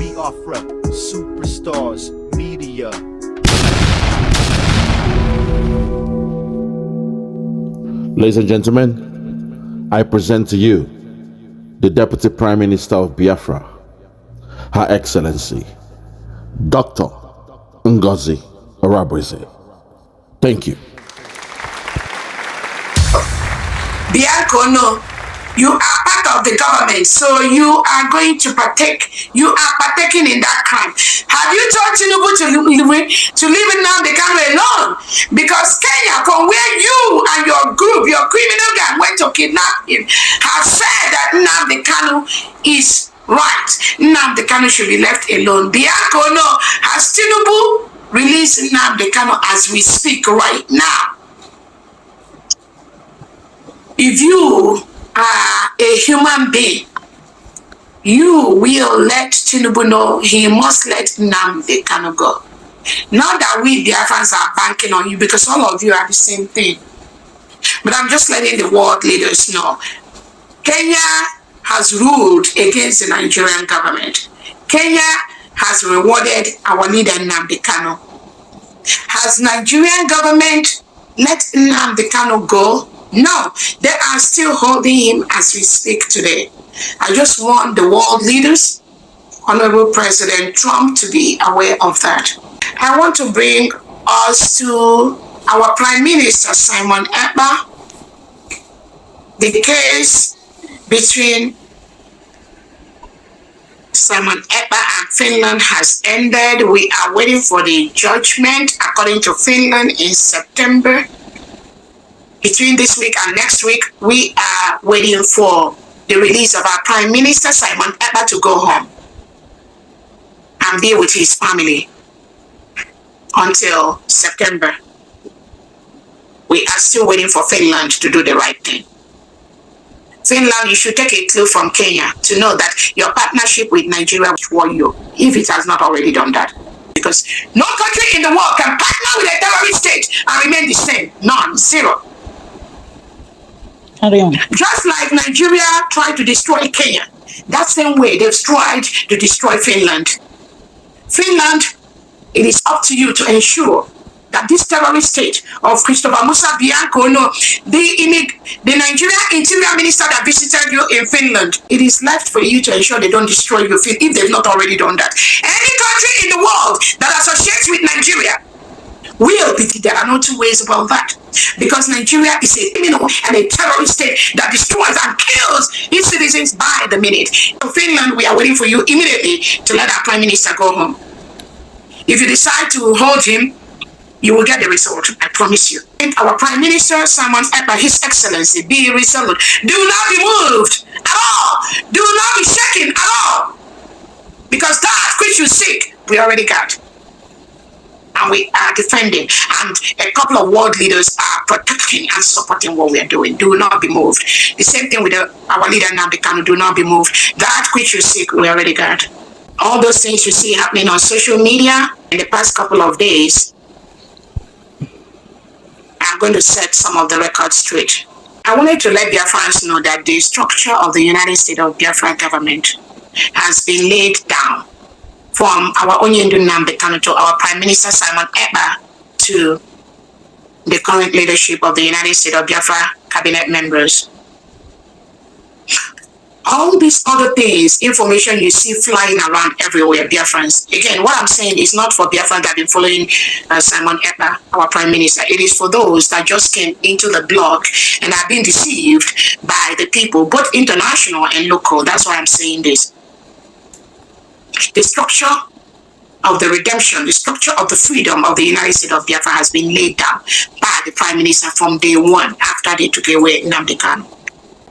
Biafra, superstars, media. Ladies and gentlemen, I present to you the Deputy Prime Minister of Biafra, Her Excellency, Dr. Ngozi ORABUEZE. Thank you. Bianco, no. You are part of the government, so you are going to partake. You are partaking in that crime. Have you told Tinubu to leave Nnamdi Kanu alone? Because Kenya, from where you and your group, your criminal gang went to kidnap him, have said that Nnamdi Kanu is right. Nnamdi Kanu should be left alone. Bianco, no. Has Tinubu released Nnamdi Kanu as we speak right now? If you are a human being, you will let Tinubu know he must let Nnamdi Kanu go. Not that we Biafrans are banking on you, because all of you are the same thing. But I'm just letting the world leaders know. Kenya has ruled against the Nigerian government. Kenya has rewarded our leader Nnamdi Kanu. Has Nigerian government let Nnamdi Kanu go? No, they are still holding him as we speak today. I just want the world leaders, Honorable President Trump, to be aware of that. I want to bring us to our Prime Minister, Simon Ekpa. The case between Simon Ekpa and Finland has ended. We are waiting for the judgment, according to Finland, in September. Between this week and next week, we are waiting for the release of our Prime Minister, Simon Ekpa, to go home and be with his family until September. We are still waiting for Finland to do the right thing. Finland, you should take a clue from Kenya to know that your partnership with Nigeria will warn you, if it has not already done that. Because no country in the world can partner with a terrorist state and remain the same. None, zero. Just like Nigeria tried to destroy Kenya, that same way they've tried to destroy Finland. Finland, it is up to you to ensure that this terrorist state of Christopher Musa Bianco, no, the Nigerian Interior Minister that visited you in Finland, it is left for you to ensure they don't destroy you if they've not already done that. Any country in the world that associates with Nigeria will be, there are no two ways about that. Because Nigeria is a criminal and a terrorist state that destroys and kills its citizens by the minute. So Finland, we are waiting for you immediately to let our Prime Minister go home. If you decide to hold him, you will get the result, I promise you. Our Prime Minister, Simon Ekpa, His Excellency, be resolute. Do not be moved at all. Do not be shaken at all. Because that which you seek, we already got. And we are defending, and a couple of world leaders are protecting and supporting what we are doing. Do not be moved. The same thing with our leader Nnamdi Kanu. Do not be moved. That which you seek, we already got. All those things you see happening on social media in the past couple of days, I'm going to set some of the records straight. I wanted to let Biafrans know that the structure of the United States of Biafra government has been laid down. From our Onyendu Nnamdi Kanu to our Prime Minister Simon Ekpa to the current leadership of the United States of Biafra cabinet members. All these other things, information you see flying around everywhere, Biafrans. Again, what I'm saying is not for Biafrans that have been following Simon Ekpa, our Prime Minister. It is for those that just came into the blog and have been deceived by the people, both international and local. That's why I'm saying this. The structure of the redemption, the structure of the freedom of the United States of Biafra has been laid down by the Prime Minister from day one after they took away Nnamdi Kanu.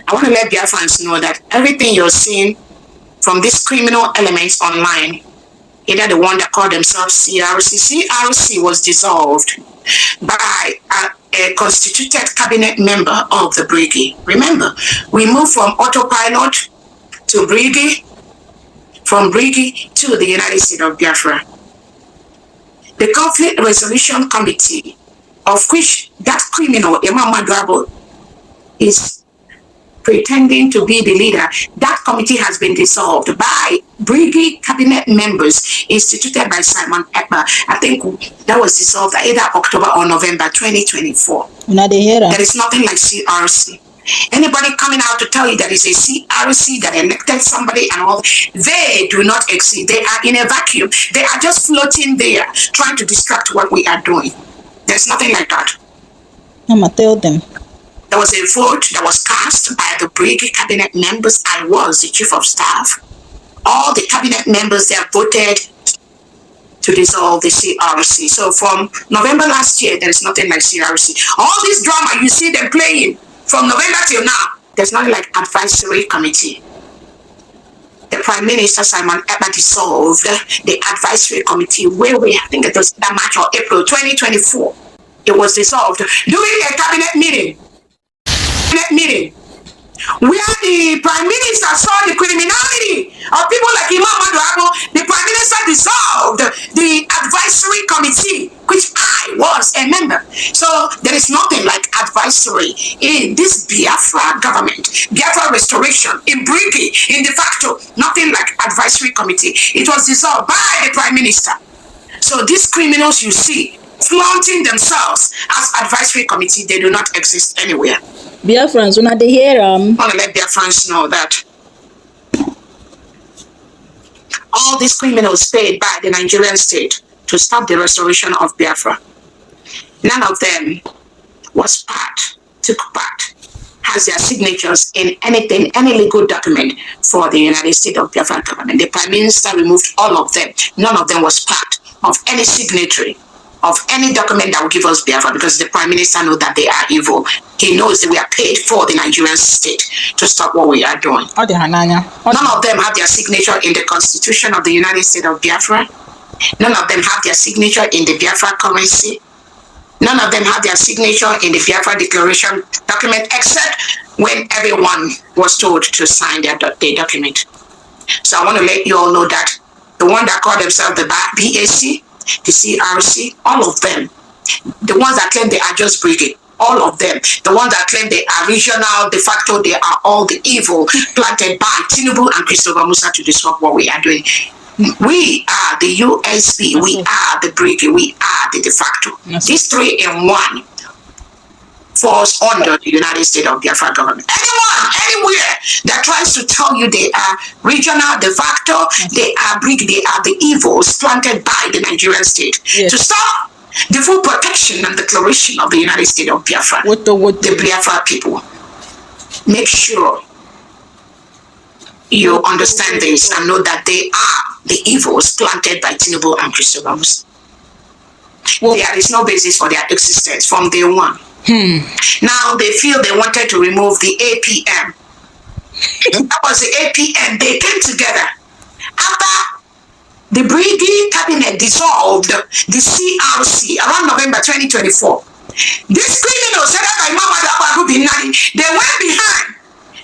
I want to let Biafrans know that everything you're seeing from these criminal elements online, either the one that called themselves CRC was dissolved by a constituted cabinet member of the brigade. Remember, we moved from autopilot to brigade, from brigade to the United States of Biafra. The Conflict Resolution Committee, of which that criminal, Imam Madrabo, is pretending to be the leader. That committee has been dissolved by brigade cabinet members instituted by Simon Ekpa. I think that was dissolved either October or November 2024. There is nothing like CRC. Anybody coming out to tell you that is a CRC that elected somebody and all, they do not exist. They are in a vacuum. They are just floating there, trying to distract what we are doing. There's nothing like that. I'm gonna tell them. There was a vote that was cast by the brigade cabinet members. I was the chief of staff. All the cabinet members there voted to dissolve the CRC. So from November last year, there is nothing like CRC. All this drama you see them playing from November till now, there's nothing like advisory committee. The Prime Minister Simon Ekpa dissolved the advisory committee I think it was that March or April 2024. It was dissolved during a cabinet meeting. Where the Prime Minister saw the criminality of people like Imam Aduabo, the Prime Minister dissolved the advisory committee, which I was a member. So there is nothing like advisory in this Biafra government, Biafra restoration, in Brigi, in de facto, nothing like advisory committee. It was dissolved by the Prime Minister. So these criminals you see flaunting themselves as advisory committee, they do not exist anywhere. Biafrans, when they hear I want to let Biafrans know that all these criminals paid by the Nigerian state to stop the restoration of Biafra, none of them took part, has their signatures in anything, any legal document for the United States of Biafra government. The Prime Minister removed all of them. None of them was part of any signatory of any document that will give us Biafra, because the Prime Minister knows that they are evil. He knows that we are paid for the Nigerian state to stop what we are doing. None of them have their signature in the Constitution of the United States of Biafra. None of them have their signature in the Biafra currency. None of them have their signature in the Biafra declaration document, except when everyone was told to sign their document. So I want to let you all know that the one that called themselves the BAC, the CRC, all of them, the ones that claim they are just brigade, all of them, the ones that claim they are regional, de facto, they are all the evil planted by Tinubu and Christopher Musa to disrupt what we are doing. We are the USB, we are the brigade, we are the de facto. These three in one falls under the United States of Biafra government. Anyone, anywhere that tries to tell you they are regional, de facto, they are brigade, they are the evils planted by the Nigerian state to stop the full protection and declaration of the United States of Biafra. The Biafra people. Make sure you understand this and know that they are the evils planted by Tinubu and Christopher Musa. There is no basis for their existence from day one. Now they feel they wanted to remove the APM. That was the APM. They came together after the brigade cabinet dissolved the CRC around November 2024. These criminals, they went behind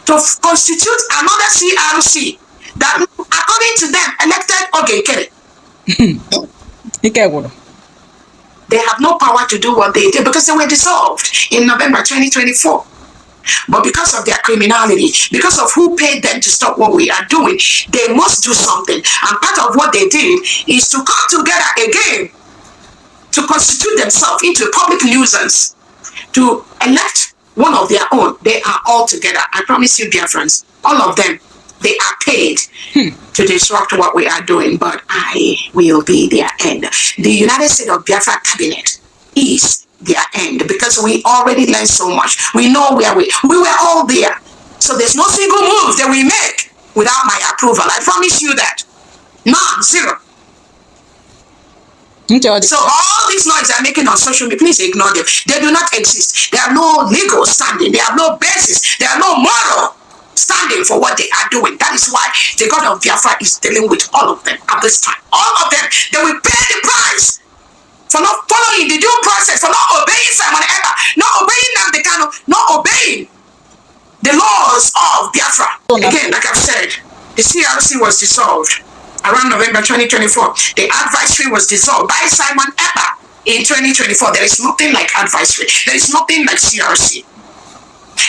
to constitute another CRC that, according to them, elected Ogekere. They have no power to do what they did because they were dissolved in November 2024. But because of their criminality, because of who paid them to stop what we are doing, they must do something. And part of what they did is to come together again to constitute themselves into a public nuisance, to elect one of their own. They are all together. I promise you, dear friends, all of them, they are paid to disrupt what we are doing, but I will be their end. The United States of Biafra cabinet is their end because we already learned so much. We know where we were all there. So there's no single move that we make without my approval. I promise you that. None, zero. So all these noise they're making on social media, please ignore them. They do not exist. They have no legal standing. They have no basis. They have no moral standing for what they are doing. That is why the God of Biafra is dealing with all of them at this time. All of them, they will pay the price for not following the due process, for not obeying Simon Ekpa, not obeying Namdekano, not obeying the laws of Biafra. Again, like I've said, the CRC was dissolved around November 2024. The advisory was dissolved by Simon Ekpa in 2024. There is nothing like advisory. There is nothing like CRC.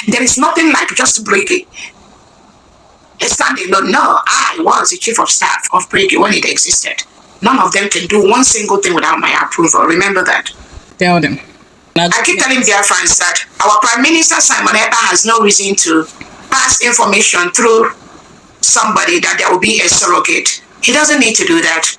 There is nothing like just breaking. Standing alone. No, I was the chief of staff of breaking when it existed. None of them can do one single thing without my approval. Remember that. Tell them. I keep telling Biafrans that our Prime Minister Simon Ekpa has no reason to pass information through somebody that there will be a surrogate. He doesn't need to do that.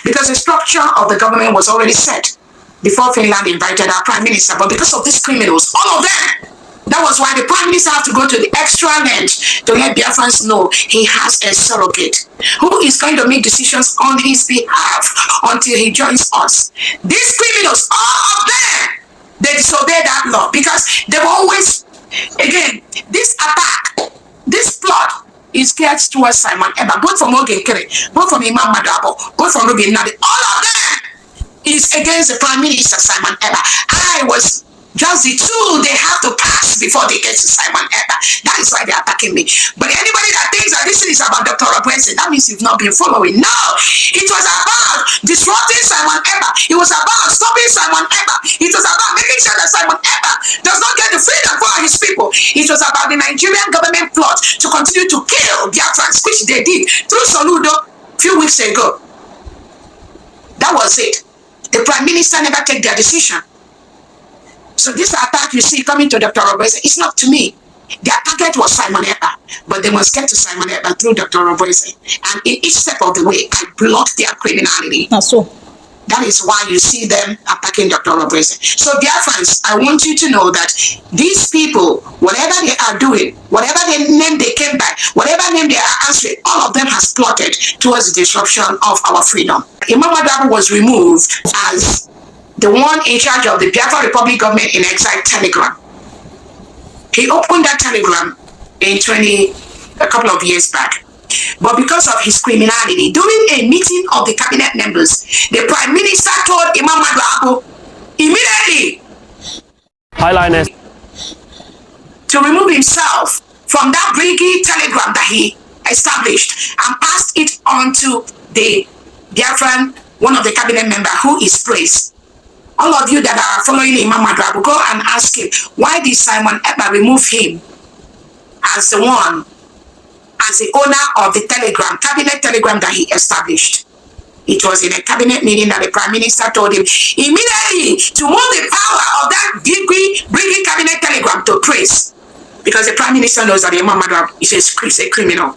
Because the structure of the government was already set before Finland invited our Prime Minister. But because of these criminals, all of them, that was why the Prime Minister had to go to the extra length to let Biafrans know he has a surrogate who is going to make decisions on his behalf until he joins us. These criminals, all of them, they disobey that law because they've always, again, this attack, this plot is geared towards Simon Ekpa, both from Ogen Kere, both from Imam Madabo, both from Ruby Nadi. All of them is against the Prime Minister Simon Ekpa. I was just the tool they have to pass before they get to Simon Ekpa. That is why they're attacking me. But anybody that thinks that this is about Dr. ORABUEZE, that means you've not been following. No, it was about disrupting Simon Ekpa. It was about stopping Simon Ekpa. It was about making sure that Simon Ekpa does not get the freedom for his people. It was about the Nigerian government plot to continue to kill Biafrans, which they did through Soludo a few weeks ago. That was it. The Prime Minister never take their decision. So this attack you see coming to Dr. ORABUEZE, it's not to me. Their target was Simon Ekpa, but they must get to Simon Ekpa through Dr. ORABUEZE. And in each step of the way, I blocked their criminality. So that is why you see them attacking Dr. ORABUEZE. So dear friends, I want you to know that these people, whatever they are doing, whatever name they came by, whatever name they are answering, all of them has plotted towards the disruption of our freedom. Imam Madabo was removed as the one in charge of the Biafra Republic government in exile telegram. He opened that telegram in a couple of years back. But because of his criminality, during a meeting of the cabinet members, the Prime Minister told Imam Madabo immediately to remove himself from that brigade telegram that he established and passed it on to the Biafran, one of the cabinet members who is praised. All of you that are following Imam Madabo, go and ask him, why did Simon Ekpa remove him as the one, as the owner of the telegram, cabinet telegram that he established? It was in a cabinet meeting that the Prime Minister told him immediately to move the power of that bringing cabinet telegram to praise. Because the Prime Minister knows that Imam Madabo is a criminal.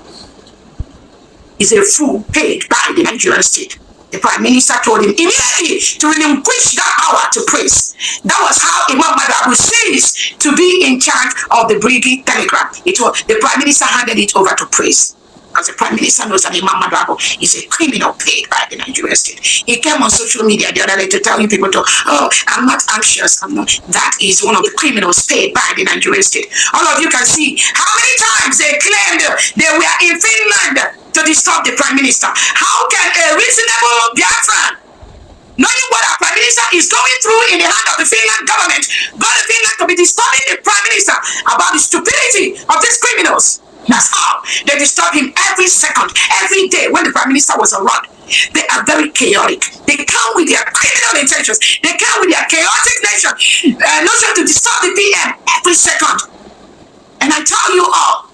He's a fool paid by the Nigerian state. The Prime Minister told him immediately to relinquish that power to praise. That was how Imam Madabo ceased to be in charge of the brigade telegram. It was the Prime Minister handed it over to praise. Because the Prime Minister knows that Imam Madabo is a criminal paid by the Nigerian state. He came on social media the other day to tell you people oh, I'm not anxious. I'm not. That is one of the criminals paid by the Nigerian state. All of you can see how many times they claimed they were in Finland to disturb the Prime Minister. How can a reasonable Biafran, knowing what our Prime Minister is going through in the hand of the Finland government, go to Finland to be disturbing the Prime Minister about the stupidity of these criminals? That's how they disturb him every second, every day when the Prime Minister was around. They are very chaotic. They come with their criminal intentions. They come with their chaotic notion to disturb the PM every second. And I tell you all,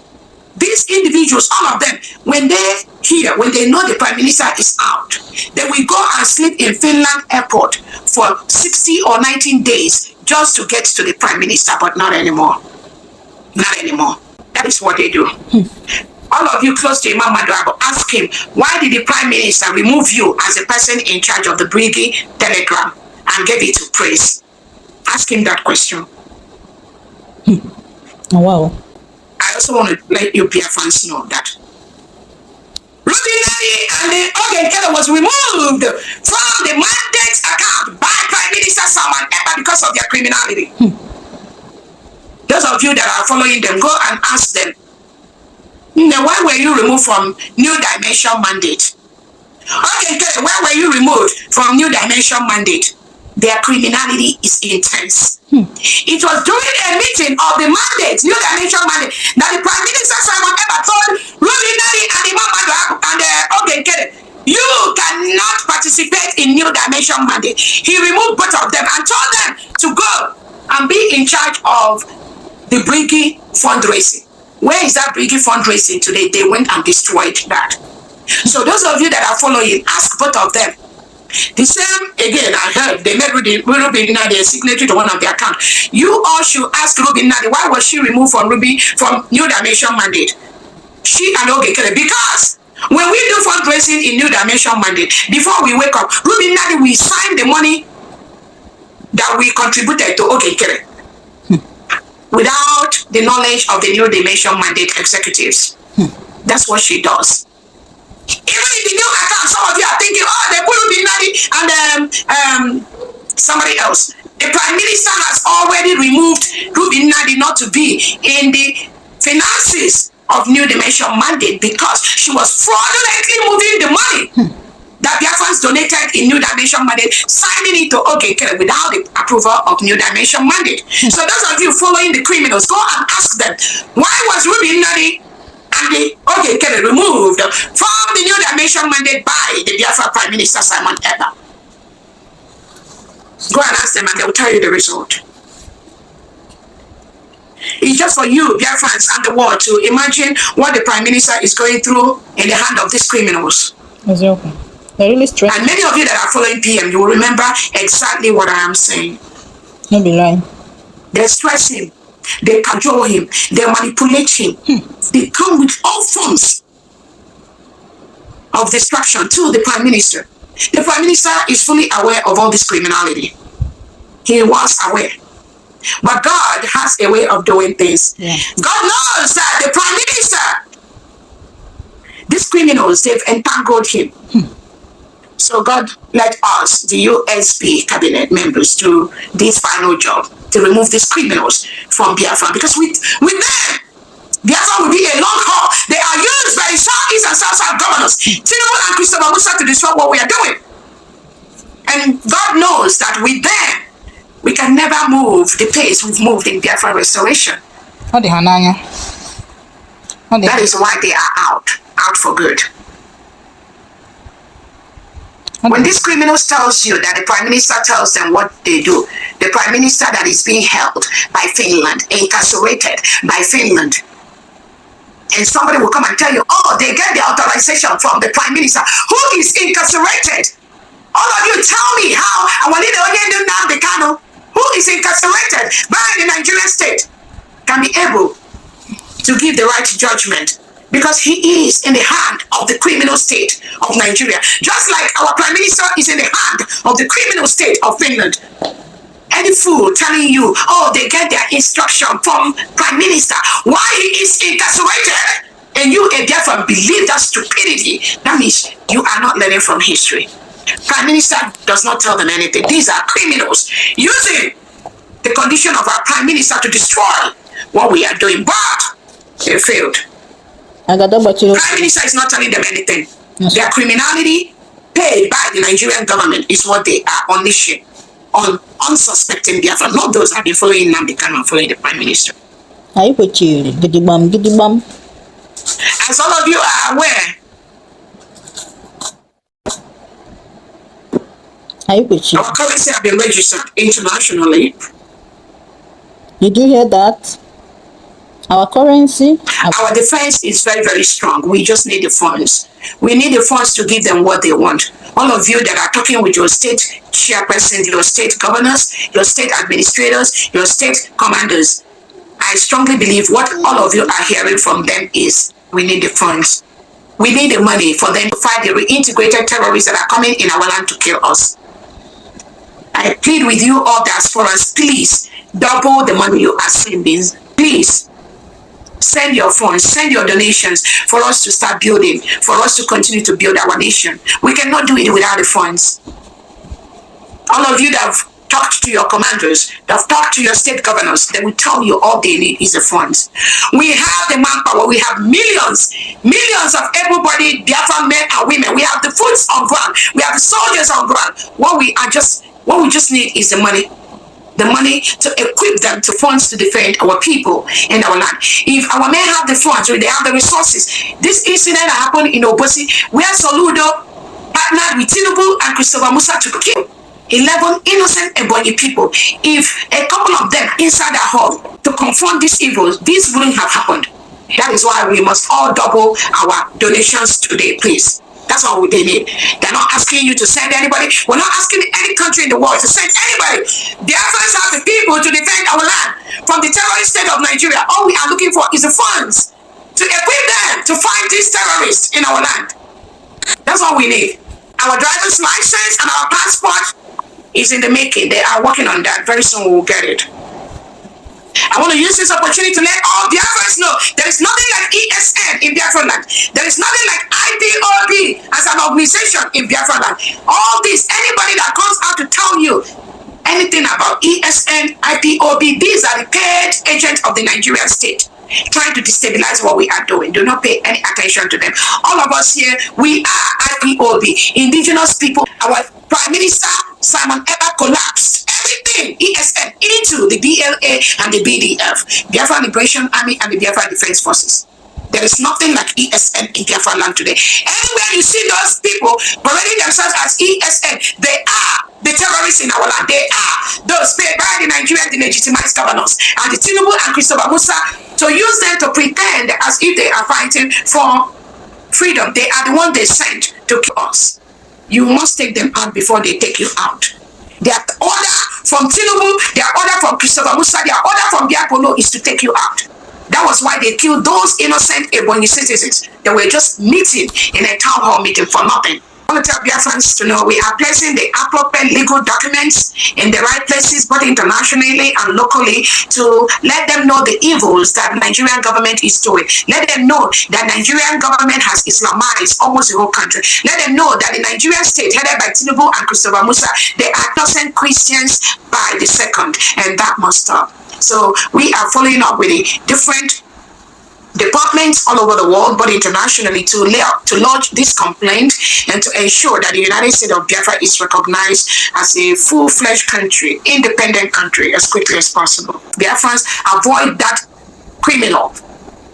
these individuals, all of them, when they know the Prime Minister is out, they will go and sleep in Finland airport for 60 or 19 days just to get to the Prime Minister, but not anymore. Not anymore. That is what they do. All of you close to Imam Madabo, ask him, why did the Prime Minister remove you as a person in charge of the brigade telegram and gave it to praise? Ask him that question. Oh, wow. I also want to let you Biafrans know that Ruby and the Ogen was removed from the mandate account by Prime Minister Simon Ekpa because of their criminality. Those of you that are following them, go and ask them, why were you removed from New Dimension mandate? Okay, why were you removed from New Dimension mandate? Their criminality is intense. It was during a meeting of the mandate, New Dimension mandate, that the Prime Minister Simon Ekpa told Ruby and Imam Madabo and Ogen Kere, you cannot participate in New Dimension mandate. He removed both of them and told them to go and be in charge of the Briggy fundraising. Where is that Briggy fundraising today? They went and destroyed that. So those of you that are following, ask both of them. The same, again, I heard they made Ruby Nadi a signatory to one of their accounts. You all should ask Ruby Nadi, why was she removed from New Dimension mandate? She and Ogekere, because when we do fundraising in New Dimension mandate, before we wake up, Ruby Nadi, we sign the money that we contributed to Ogekere without the knowledge of the New Dimension mandate executives. That's what she does. Even in the new account, some of you are thinking, oh, they put Ruby Nadi and somebody else. The Prime Minister has already removed Ruby Nadi not to be in the finances of New Dimension mandate because she was fraudulently moving the money that Biafrans donated in New Dimension mandate, signing it to Ogekere without the approval of New Dimension mandate. So those of you following the criminals, go and ask them, why was Ruby Nadi and the Ogekere removed from the New Dimension mandate by the Biafra Prime Minister Simon Ekpa? Go and ask them and they will tell you the result. It's just for you, Biafrans and the world, to imagine what the Prime Minister is going through in the hand of these criminals. Exactly. They're really stressed. And many of you that are following PM, you will remember exactly what I am saying. Don't be lying. They stress him. They cajole him. They manipulate him. They come with all forms of destruction to the Prime Minister. The Prime Minister is fully aware of all this criminality. He was aware. But God has a way of doing things. Yeah. God knows that the Prime Minister, these criminals, they've entangled him. So God led us, the USB cabinet members, to this final job, to remove these criminals from Biafra. Because with them, Biafra will be a long haul. They are used by the Southeast and South governors, Tinubu and Christopher Musa, to destroy what we are doing. And God knows that with them, we can never move the pace we've moved in Biafra restoration. That is why they are out for good. When these criminals tells you that the Prime Minister tells them what they do, the Prime Minister that is being held by Finland, incarcerated by Finland, and somebody will come and tell you, oh, they get the authorization from the Prime Minister who is incarcerated. All of you tell me how who is incarcerated by the Nigerian state can be able to give the right judgment, because he is in the hand of the criminal state of Nigeria, just like our Prime Minister is in the hand of the criminal state of Finland. Any fool telling you, oh, they get their instruction from Prime Minister why he is incarcerated, and you, a Biafran, believe that stupidity, that means you are not learning from history. Prime Minister does not tell them anything. These are criminals using the condition of our Prime Minister to destroy what we are doing, but they failed. Prime Minister is not telling them anything. Yes. Their criminality paid by the Nigerian government is what they are unleashing on unsuspecting Biafra, not those that have been following Nnamdi Kanu and following the Prime Minister. As all of you are aware, our currency have been registered internationally. Did you hear that? Our currency? Our defense is very, very strong. We just need the funds. We need the funds to give them what they want. All of you that are talking with your state chairperson, your state governors, your state administrators, your state commanders, I strongly believe what all of you are hearing from them is we need the funds. We need the money for them to fight the reintegrated terrorists that are coming in our land to kill us. I plead with you all diasporans, please double the money you are sending. Please send your funds, send your donations for us to start building, for us to continue to build our nation. We cannot do it without the funds. All of you that have talked to your commanders, that have talked to your state governors, they will tell you all they need is the funds. We have the manpower. We have millions of able-bodied Biafran men and women. We have the foots on ground. We have the soldiers on ground. What we just need is the money. The money to equip them to funds to defend our people and our land. If our men have the funds, they have the resources. This incident that happened in Obosi, where Soludo partnered with Tinubu and Christopher Musa to kill 11 innocent Ebonyi people. If a couple of them inside the hall to confront these evils, this wouldn't have happened. That is why we must all double our donations today, please. That's all they need. They're not asking you to send anybody. We're not asking any country in the world to send anybody. The efforts have the people to defend our land from the terrorist state of Nigeria. All we are looking for is the funds to equip them to fight these terrorists in our land. That's all we need. Our driver's license and our passport is in the making. They are working on that. Very soon we'll get it. I want to use this opportunity to let all Biafrans know there is nothing like ESN in Biafra land. There is nothing like IPOB as an organization in Biafra land. All this, anybody that comes out to tell you anything about ESN, IPOB, these are the paid agents of the Nigerian state trying to destabilize what we are doing. Do not pay any attention to them. All of us here, we are IPOB, indigenous people. Our Prime Minister, Simon Ekpa, collapsed everything, ESN, into the BLA and the BDF, Biafra Liberation Army and the Biafra Defense Forces. There is nothing like ESN in Biafra land today. Anywhere you see those people parading themselves as ESN, they are the terrorists in our land. They are those paid by the Nigerian, the legitimized governors, and the Tinubu and Christopher Musa to use them to pretend as if they are fighting for freedom. They are the ones they sent to kill us. You must take them out before they take you out. Their order from Tinubu, their order from Christopher Musa, their order from Biapolo is to take you out. That was why they killed those innocent Ebonyi citizens that were just meeting in a town hall meeting for nothing. I want to tell Biafrans to know we are placing the appropriate legal documents in the right places, both internationally and locally, to let them know the evils that the Nigerian government is doing. Let them know that Nigerian government has Islamized almost the whole country. Let them know that the Nigerian state, headed by Tinubu and Christopher Musa, they are tossing Christians by the second, and that must stop. So we are following up with the different departments all over the world, but internationally, to lodge this complaint and to ensure that the United States of Biafra is recognized as a full-fledged country, independent country, as quickly as possible. Biafrans, avoid that criminal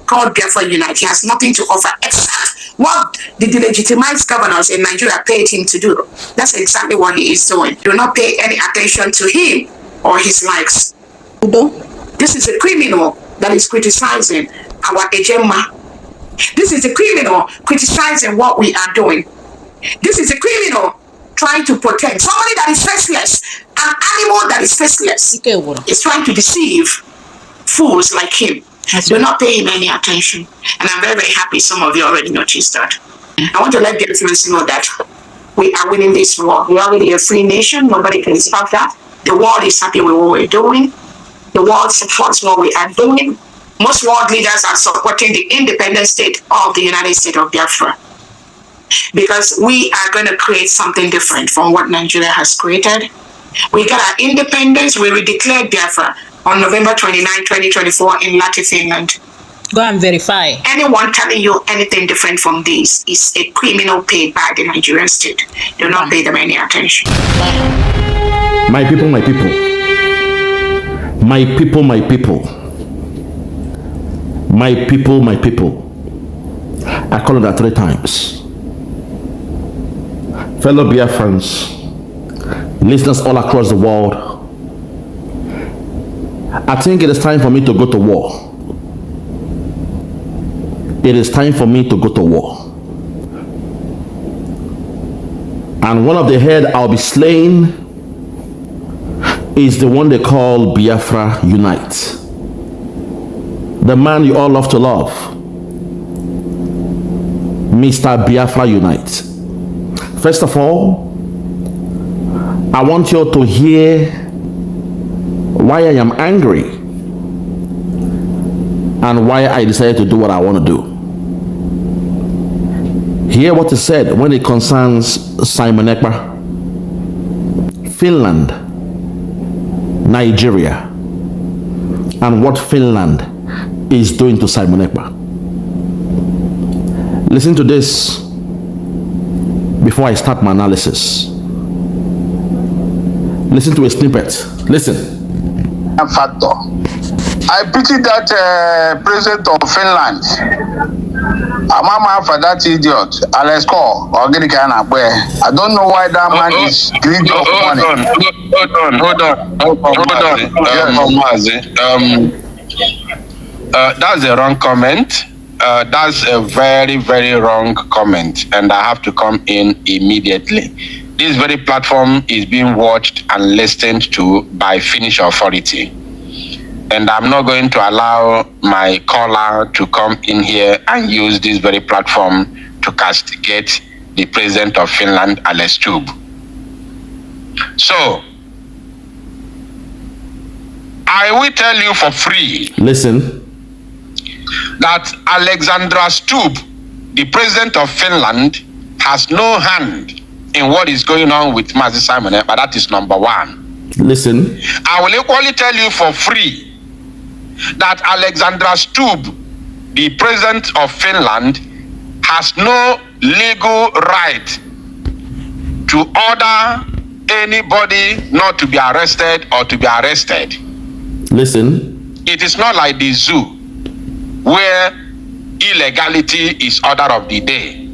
called Biafra Unite. He has nothing to offer except what the delegitimized governors in Nigeria paid him to do. That's exactly what he is doing. Do not pay any attention to him or his likes. This is a criminal that is criticizing our agenda. This is a criminal criticizing what we are doing. This is a criminal trying to protect somebody that is faceless, an animal that is faceless. Is trying to deceive fools like him. Do not pay him any attention. And I'm very, very happy some of you already noticed that. I want to let the audience know that we are winning this war. We are already a free nation. Nobody can stop that. The world is happy with what we're doing. The world supports what we are doing. Most world leaders are supporting the independent state of the United States of Biafra, because we are going to create something different from what Nigeria has created. We got our independence. We redeclared Biafra on November 29, 2024 in Lati, Finland. Go and verify. Anyone telling you anything different from this is a criminal paid by the Nigerian state. Do not pay them any attention. My people, my people. My people, my people. My people, my people. I call it that 3 times. Fellow Biafrans, listeners all across the world, I think it is time for me to go to war. It is time for me to go to war. And one of the head I'll be slain is the one they call Biafra Unite. The man you all love to love, Mr. Biafra Unite. First of all, I want you to hear why I am angry and why I decided to do what I want to do. Hear what is said when it concerns Simon Ekpa, Finland, Nigeria, and what Finland is doing to Simon Ekpa. Listen to this before I start my analysis. Listen to a snippet. Listen. Factor. I pity that president of Finland. Mama for that idiot, Alex Cole, or get kind of where. I don't know why that man is greedy of money. Hold on. That's a wrong comment. That's a very, very wrong comment, and I have to come in immediately. This very platform is being watched and listened to by Finnish authority, and I'm not going to allow my caller to come in here and use this very platform to castigate the president of Finland, Alex Stubb. So, I will tell you for free. Listen. That Alexandra Stubb, the president of Finland, has no hand in what is going on with Mazi Simon Ekpa. That is number one. Listen. I will equally tell you for free that Alexandra Stubb, the president of Finland, has no legal right to order anybody not to be arrested or to be arrested. Listen. It is not like the zoo, where illegality is order of the day,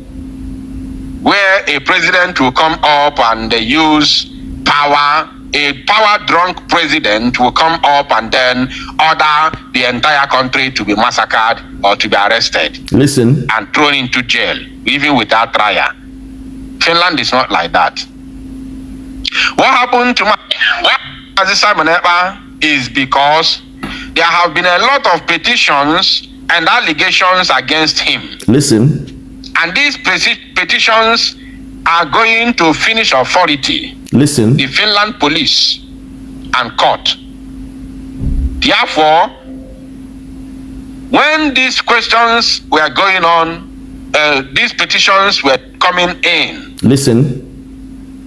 where a president will come up and they use power, a power-drunk president will come up and then order the entire country to be massacred or to be arrested. Listen. And thrown into jail, even without trial. Finland is not like that. What happened to Mazi Simon Ekpa is because there have been a lot of petitions and allegations against him. Listen. And these petitions are going to Finnish authority. Listen. The Finland police and court. Therefore, when these questions were going on, these petitions were coming in. Listen.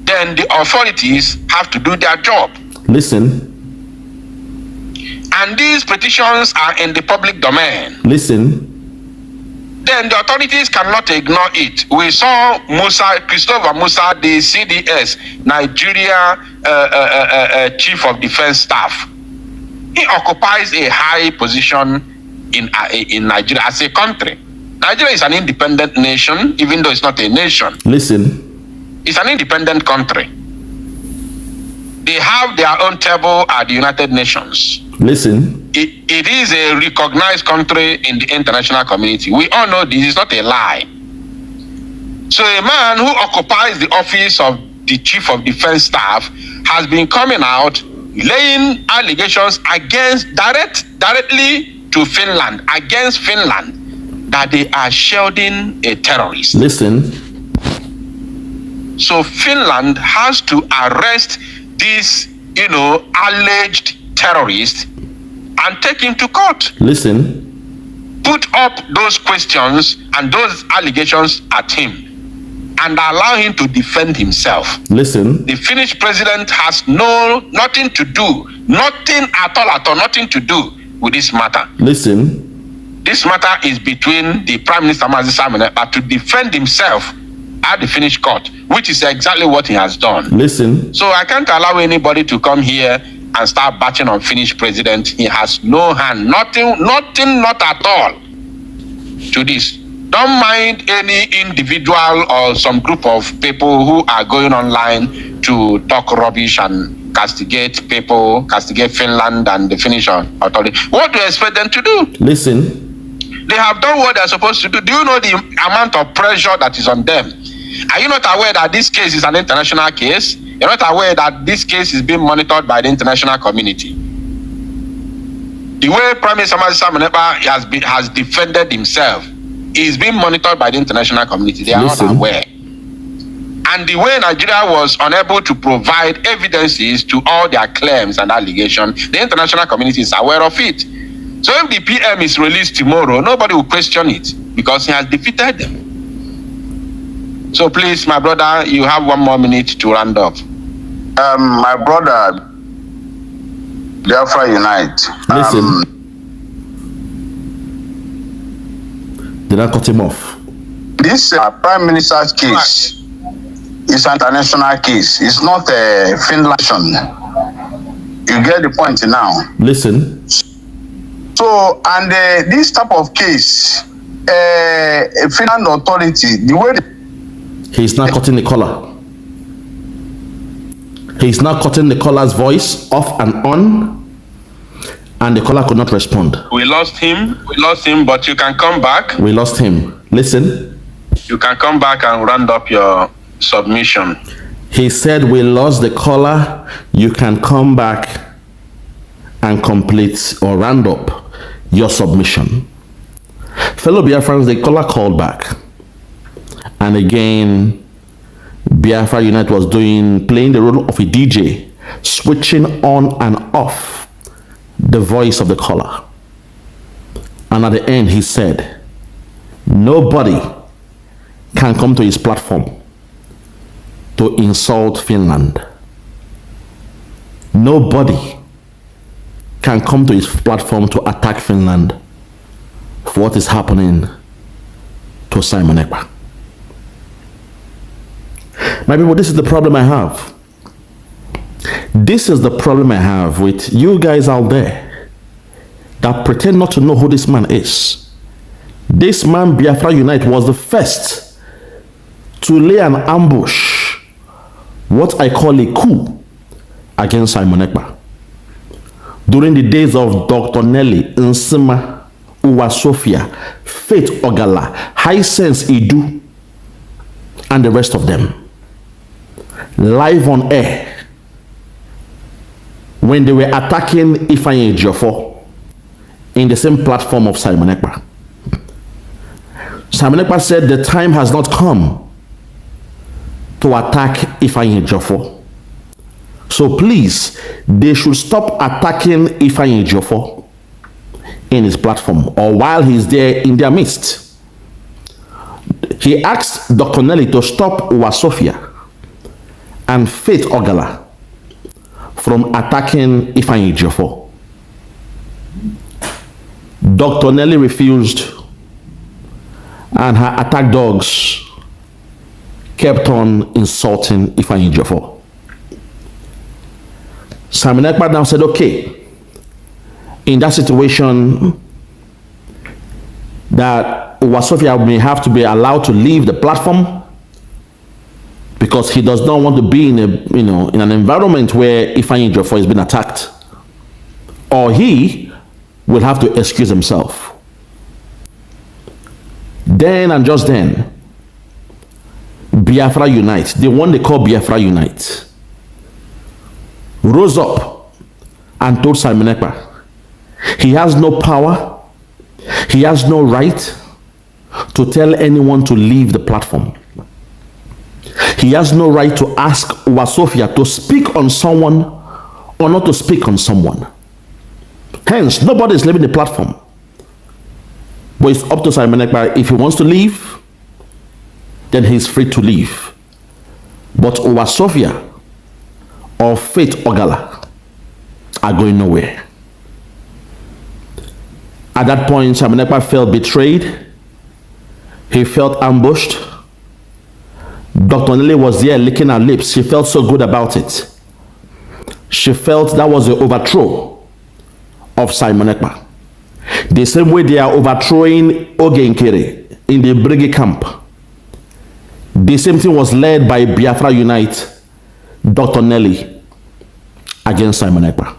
Then the authorities have to do their job. Listen. And these petitions are in the public domain. Listen. Then the authorities cannot ignore it. We saw Christopher Musa, the CDS, Nigeria Chief of Defense Staff. He occupies a high position in Nigeria as a country. Nigeria is an independent nation, even though it's not a nation. Listen. It's an independent country. They have their own table at the United Nations. Listen. It is a recognized country in the international community. We all know this is not a lie. So a man who occupies the office of the Chief of Defense Staff has been coming out laying allegations directly to Finland, against Finland, that they are shielding a terrorist. Listen. So Finland has to arrest this, alleged terrorist and take him to court. Listen. Put up those questions and those allegations at him and allow him to defend himself. Listen. The Finnish president has nothing to do with this matter. Listen. This matter is between the Prime Minister Mazi Simon Ekpa to defend himself at the Finnish court, which is exactly what he has done. Listen. So I can't allow anybody to come here and start batching on Finnish president. He has no hand, nothing, not at all to this. Don't mind any individual or some group of people who are going online to talk rubbish and castigate Finland and the Finnish authority. What do you expect them to do? Listen. They have done what they're supposed to do. Do you know the amount of pressure that is on them? Are you not aware that this case is an international case? You're not aware that this case is being monitored by the international community? The way Prime Minister Mazi Simon Ekpa has defended himself is being monitored by the international community. They are not aware. And the way Nigeria was unable to provide evidences to all their claims and allegations, the international community is aware of it. So if the PM is released tomorrow, nobody will question it because he has defeated them. So please, my brother, you have 1 more minute to round up. My brother, Biafra Unite. Listen. Did I cut him off? This Prime Minister's case is an international case. It's not a Finland. You get the point now. Listen. So, and this type of case, Finland authority, the way he's not cutting the collar. He's not cutting the collar's voice off and on. And the caller could not respond. We lost him, but you can come back. We lost him. Listen. You can come back and round up your submission. He said, we lost the caller. You can come back and complete or round up your submission. Fellow Biafrans, the caller called back. And again, Biafra Unite was playing the role of a DJ, switching on and off the voice of the caller. And at the end, he said, nobody can come to his platform to insult Finland. Nobody can come to his platform to attack Finland for what is happening to Simon Ekpa. My people, this is the problem I have. This is the problem I have with you guys out there that pretend not to know who this man is. This man, Biafra Unite, was the first to lay an ambush, what I call a coup, against Simon Ekpa. During the days of Dr. Nelly, Nsima, Uwa Sophia, Faith Ogala, High Sense Idu, and the rest of them. Live on air, when they were attacking Ifeanyi Ejiofor in the same platform of Simon Ekpa. Simon Ekpa said the time has not come to attack Ifeanyi Ejiofor. So please, they should stop attacking Ifeanyi Ejiofor in his platform or while he's there in their midst. He asked Dr. Nelly to stop Uwa Sophia and Faith Ogala from attacking Ifeanyi Ejiofor. Dr. Nelly refused, and her attack dogs kept on insulting Ifeanyi Ejiofor. Simon Ekpa now said, okay, in that situation, that Uwa Sophia may have to be allowed to leave the platform because he does not want to be in in an environment where Ifeanyi Ejiofor is being attacked, or he will have to excuse himself. Then and just then, Biafra Unite, the one they call Biafra Unite, rose up and told Simon Ekpa he has no power, he has no right to tell anyone to leave the platform. He has no right to ask Uwa Sophia to speak on someone or not to speak on someone. Hence, nobody is leaving the platform. But it's up to Simon Ekpa. If he wants to leave, then he's free to leave. But Uwa Sophia or Faith Ogala are going nowhere. At that point, Simon Ekpa felt betrayed. He felt ambushed. Dr. Nelly was there licking her lips. She felt so good about it. She felt that was the overthrow of Simon Ekpa. The same way they are overthrowing Ogenkere in the Brigade camp. The same thing was led by Biafra Unite, Dr. Nelly, against Simon Ekpa.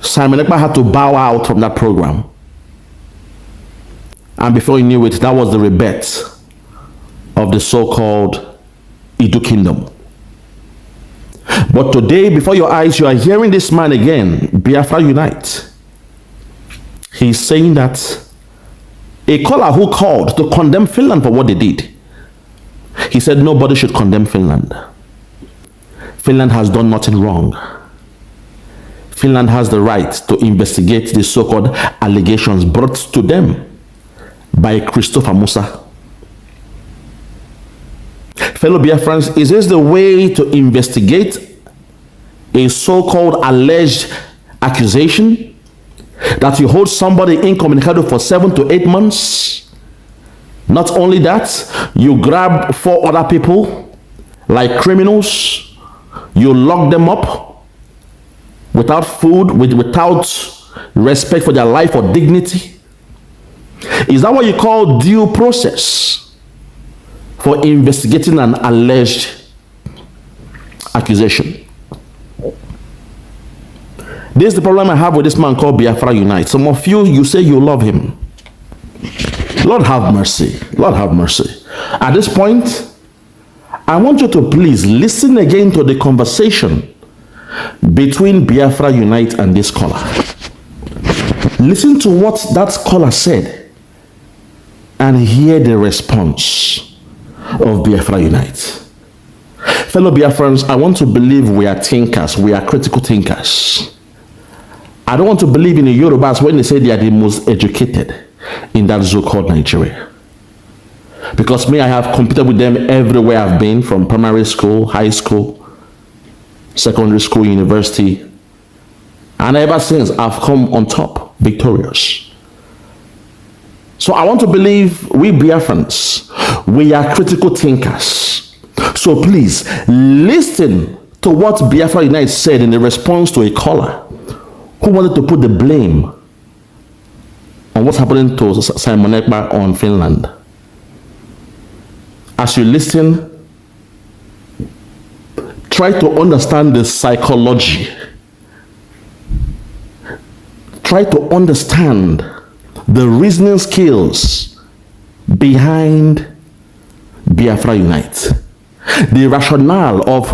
Simon Ekpa had to bow out from that program. And before he knew it, that was the rebirth of the so-called Idu Kingdom. But today, before your eyes, you are hearing this man again, Biafra Unite. He's saying that a caller who called to condemn Finland for what they did, he said nobody should condemn Finland. Finland has done nothing wrong. Finland has the right to investigate the so-called allegations brought to them by Christopher Musa. Fellow Biafrans, is this the way to investigate a so-called alleged accusation? That you hold somebody incommunicado for 7 to 8 months? Not only that, you grab 4 other people like criminals, you lock them up without food, without respect for their life or dignity. Is that what you call due process for investigating an alleged accusation? This is the problem I have with this man called Biafra Unite. Some of you, you say you love him. Lord have mercy. Lord have mercy. At this point, I want you to please listen again to the conversation between Biafra Unite and this caller. Listen to what that caller said and hear the response of Biafra Unite. Fellow Biafrans, I want to believe we are thinkers, we are critical thinkers. I don't want to believe in the Yorubas when they say they are the most educated in that so-called Nigeria. Because me, I have competed with them everywhere I've been, from primary school, high school, secondary school, university. And ever since, I've come on top, victorious. So I want to believe we Biafrans, we are critical thinkers. So please, listen to what Biafra Unite said in the response to a caller who wanted to put the blame on what's happening to Simon Ekpa on Finland. As you listen, try to understand the psychology. Try to understand the reasoning skills behind Biafra Unite. The rationale of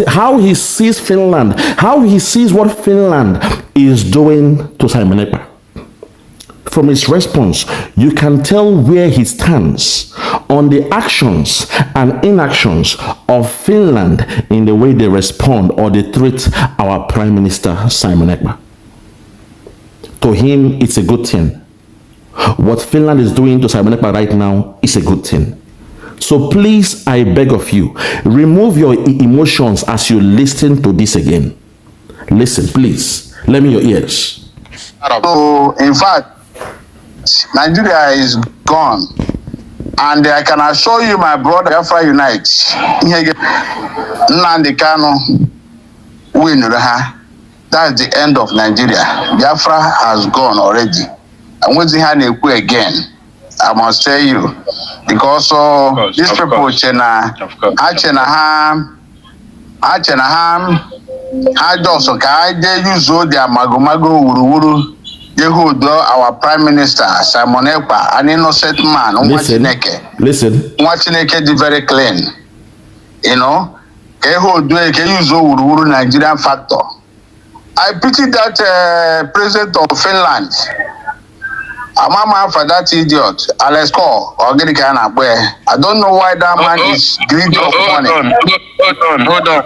how he sees Finland, how he sees what Finland is doing to Simon Ekpa. From his response, you can tell where he stands on the actions and inactions of Finland in the way they respond or they treat our Prime Minister Simon Ekpa. To him, it's a good thing. What Finland is doing to Simon Ekpa right now is a good thing. So please, I beg of you, remove your emotions as you listen to this again. Listen, please. Lend me your ears. So, in fact, Nigeria is gone. And I can assure you, my brother, Biafra Unite, Nnamdi Kanu win. That's the end of Nigeria. Biafra has gone already. And what's the hand again? I must tell you, because these people, I just they use all their mago wuru. Our Prime Minister Simon Ekpa, an innocent man, listen. Watching very clean, you know. Nigerian factor. I pity that president of Finland. For that idiot, Alex Cole, or I don't know why that man is greedy of money. Hold on.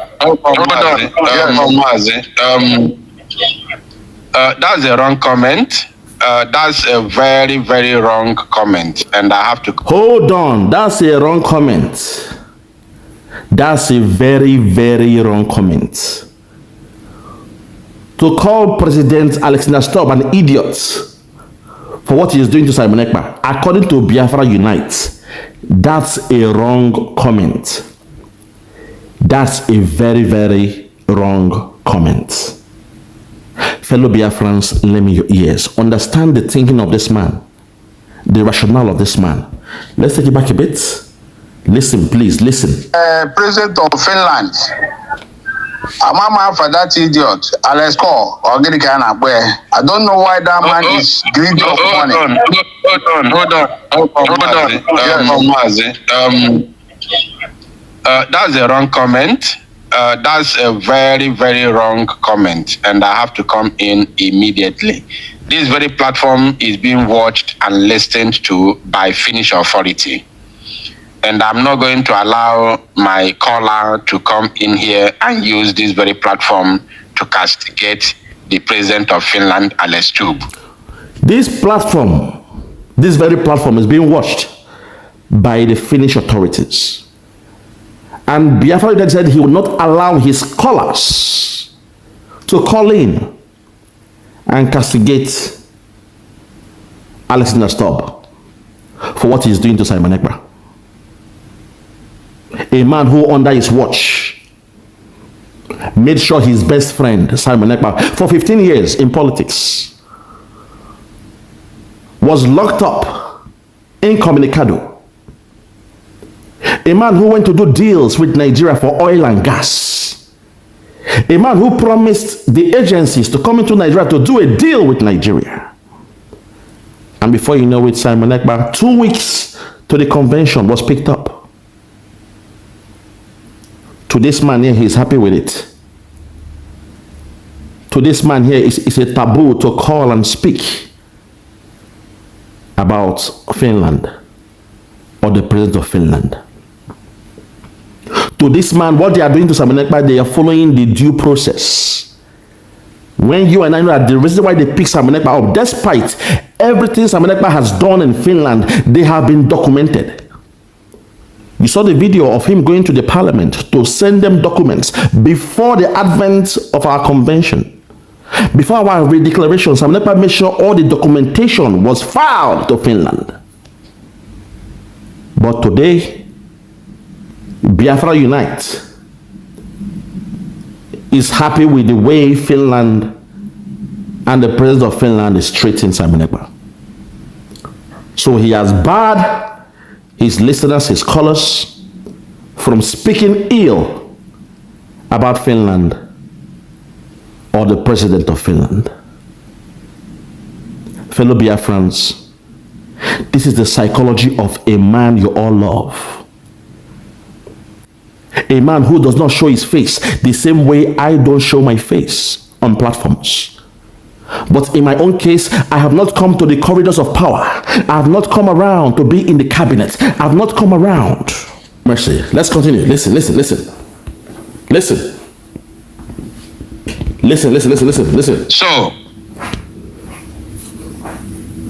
That's a wrong comment. That's a very, very wrong comment, and I have to. Hold on, that's a wrong comment. That's a very, very wrong comment. To call President Alexander Stubb an idiot for what he is doing to Simon Ekpa, according to Biafra Unite, that's a wrong comment. That's a very, very wrong comment. Fellow Biafrans, lend me your ears. Understand the thinking of this man, the rationale of this man. Let's take it back a bit. Listen, please, listen. President of Finland, for that idiot, Alex Cole, or I don't know why that man is greedy of money. That's a wrong comment. That's a very, very wrong comment, and I have to come in immediately. This very platform is being watched and listened to by Finnish authority, and I'm not going to allow my caller to come in here and use this very platform to castigate the president of Finland, Alex Stubb. This very platform is being watched by the Finnish authorities. And Biafra Unite said he would not allow his callers to call in and castigate Alexander Stubb for what he's doing to Simon Ekpa. A man who, under his watch, made sure his best friend, Simon Ekpa, for 15 years in politics, was locked up incommunicado. A man who went to do deals with Nigeria for oil and gas. A man who promised the agencies to come into Nigeria to do a deal with Nigeria. And before you know it, Simon Ekpa, 2 weeks to the convention, was picked up. To this man here, he's happy with it. To this man here, it's a taboo to call and speak about Finland or the president of Finland. To this man, what they are doing to Simon Ekpa, they are following the due process. When you and I know that the reason why they pick Simon Ekpa up, despite everything Simon Ekpa has done in Finland, they have been documented. You saw the video of him going to the parliament to send them documents before the advent of our convention. Before our redeclaration, Simon Ekpa made sure all the documentation was filed to Finland. But today, Biafra Unite is happy with the way Finland and the president of Finland is treating Simon Ekpa. So he has barred his listeners, his callers, from speaking ill about Finland or the president of Finland. Fellow Biafrans, this is the psychology of a man you all love. A man who does not show his face the same way I don't show my face on platforms. But in my own case, I have not come to the corridors of power. I have not come around to be in the cabinet. I have not come around. Mercy. Let's continue. Listen. Listen. So,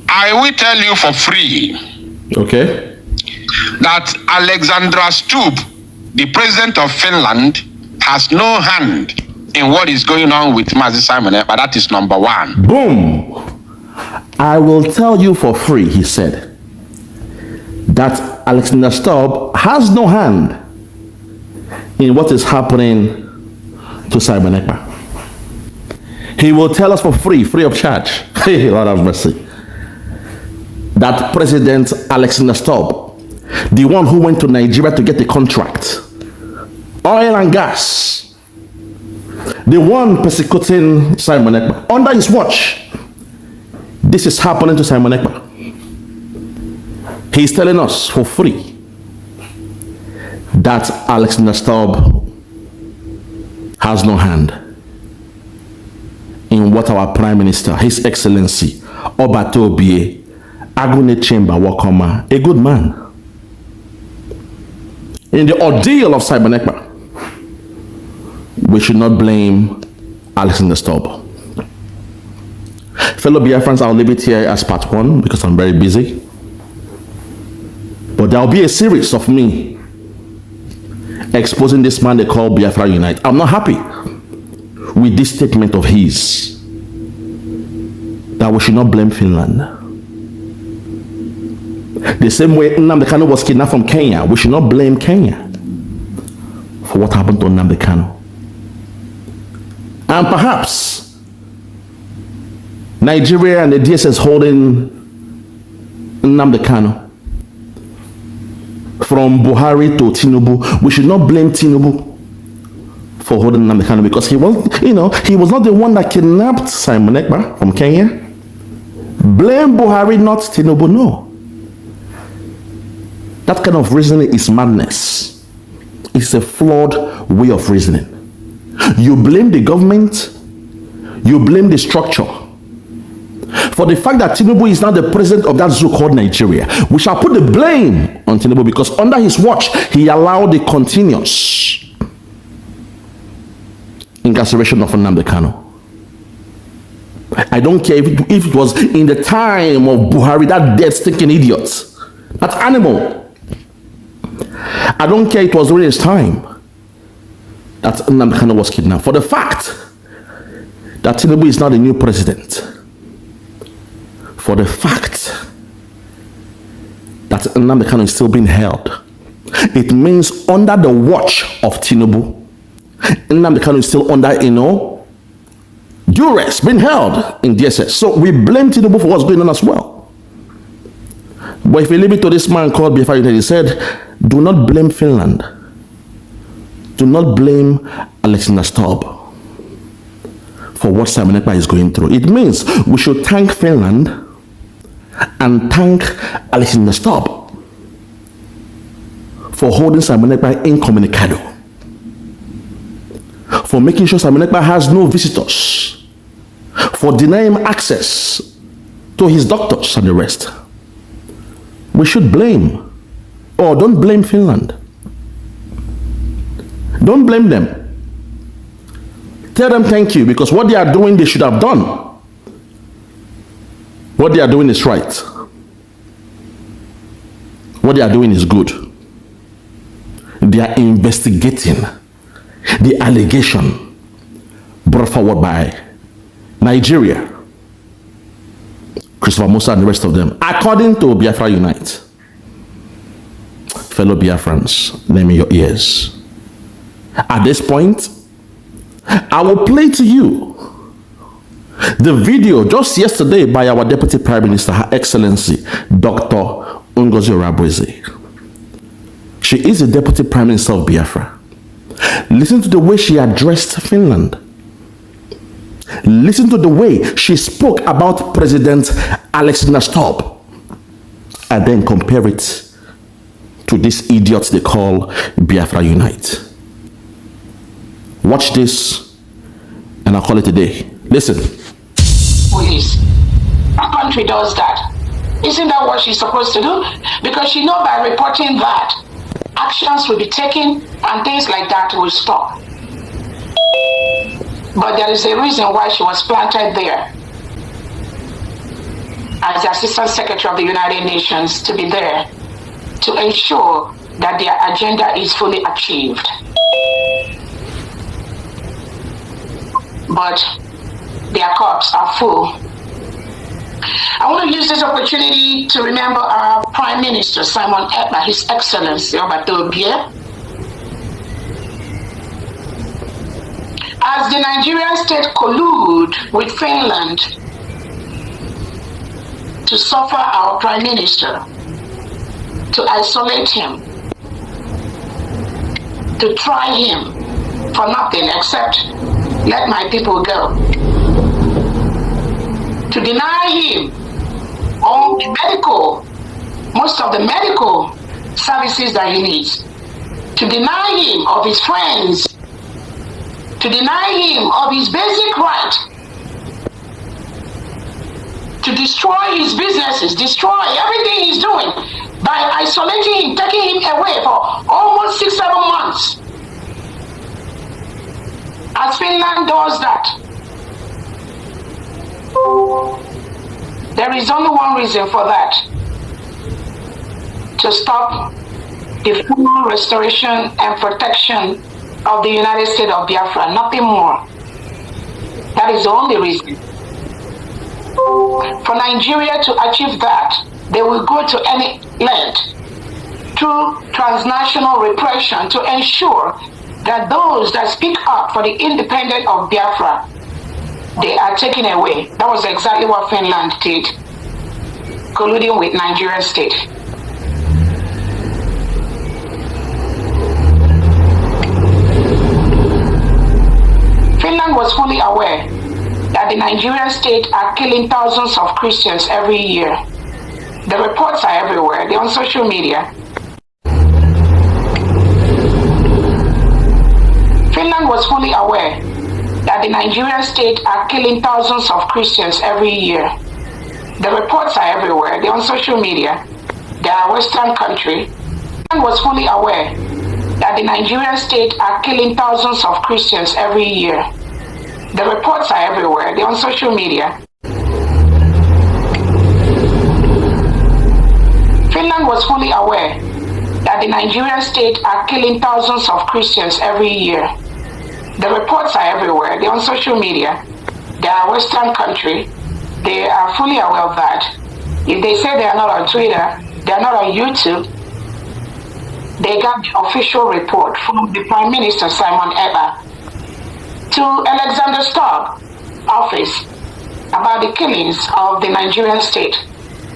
I will tell you for free. Okay. That Alexandra Stubb, the president of Finland, has no hand in what is going on with Mazi Simon Ekpa. That is number one. Boom. I will tell you for free, he said, that Alexander Stubb has no hand in what is happening to Simon Ekpa. He will tell us for free of charge. Hey, Lord have mercy. That President Alexander Stubb, the one who went to Nigeria to get a contract, oil and gas, the one persecuting Simon Ekpa, under his watch, this is happening to Simon Ekpa. He's telling us for free that Alexander Stubb has no hand in what our Prime Minister, His Excellency, Obatobie Agune Chamber Wakoma, a good man, in the ordeal of Simon Ekpa. We should not blame Alexander Stubb. Fellow Biafrans, I'll leave it here as part one because I'm very busy. But there'll be a series of me exposing this man they call Biafra Unite. I'm not happy with this statement of his that we should not blame Finland. The same way Nnamdi Kanu was kidnapped from Kenya, we should not blame Kenya for what happened to Nnamdi Kanu. And perhaps Nigeria and the DSS holding Nnamdi Kanu from Buhari to Tinubu, we should not blame Tinubu for holding Nnamdi Kanu because he was not the one that kidnapped Simon Ekpa from Kenya. Blame Buhari, not Tinubu, no. That kind of reasoning is madness. It's a flawed way of reasoning. You blame the government, you blame the structure for the fact that Tinubu is now the president of that zoo called Nigeria. We shall put the blame on Tinubu because under his watch, he allowed the continuous incarceration of Nnamdi Kanu. I don't care if it was in the time of Buhari, that dead stinking idiot, that animal. I don't care it was during his time that Nnamdi Kanu was kidnapped. For the fact that Tinubu is now the new president, for the fact that Nnamdi Kanu is still being held, it means under the watch of Tinubu, Nnamdi Kanu is still under, duress, being held in DSS. So we blame Tinubu for what's going on as well. But if we leave it to this man called Biafra Unite, he said, do not blame Finland. Do not blame Alexander Stubb. for what Simon Ekpa is going through. It means we should thank Finland and thank Alexander Stubb for holding Simon Ekpa incommunicado, for making sure Simon Ekpa has no visitors, for denying him access to his doctors and the rest. We should blame, or don't blame Finland. Don't blame them. Tell them thank you, because what they are doing, they should have done. What they are doing is right. What they are doing is good. They are investigating the allegation brought forward by Nigeria, Christopher Musa and the rest of them, according to Biafra Unite. Fellow Biafrans, lend me your ears. At this point, I will play to you the video just yesterday by our Deputy Prime Minister, Her Excellency, Dr. ORABUEZE. She is the Deputy Prime Minister of Biafra. Listen to the way she addressed Finland. Listen to the way she spoke about President Alexander Stubb. And then compare it to this idiot they call Biafra Unite. Watch this, and I'll call it a day. Listen. Police. Our country does that. Isn't that what she's supposed to do? Because she knows by reporting that, actions will be taken and things like that will stop. But there is a reason why she was planted there as the Assistant Secretary of the United Nations, to be there to ensure that their agenda is fully achieved. But their cups are full. I want to use this opportunity to remember our Prime Minister, Simon Ekpa, His Excellency, as the Nigerian state collude with Finland to suffer our Prime Minister, to isolate him, to try him for nothing except let my people go, to deny him all the most of the medical services that he needs, to deny him of his friends, to deny him of his basic right, to destroy his businesses, destroy everything he's doing by isolating him, taking him away for almost 6-7 months. As Finland does that, there is only one reason for that: to stop the full restoration and protection of the United States of Biafra, nothing more. That is the only reason. For Nigeria to achieve that, they will go to any length through transnational repression to ensure that those that speak up for the independence of Biafra, they are taken away. That was exactly what Finland did, colluding with Nigerian state. Finland was fully aware that the Nigerian state are killing thousands of Christians every year. The reports are everywhere. They're on social media. Finland was fully aware that the Nigerian state are killing thousands of Christians every year. The reports are everywhere. They're on social media. They are a Western country. Finland was fully aware that the Nigerian state are killing thousands of Christians every year. The reports are everywhere. They're on social media. Finland was fully aware that the Nigerian state are killing thousands of Christians every year. The reports are everywhere. They're on social media. They are a Western country. They are fully aware of that. If they say they are not on Twitter, they are not on YouTube, they got the official report from the Prime Minister, Simon Ekpa, to Alexander Stubb office about the killings of the Nigerian state.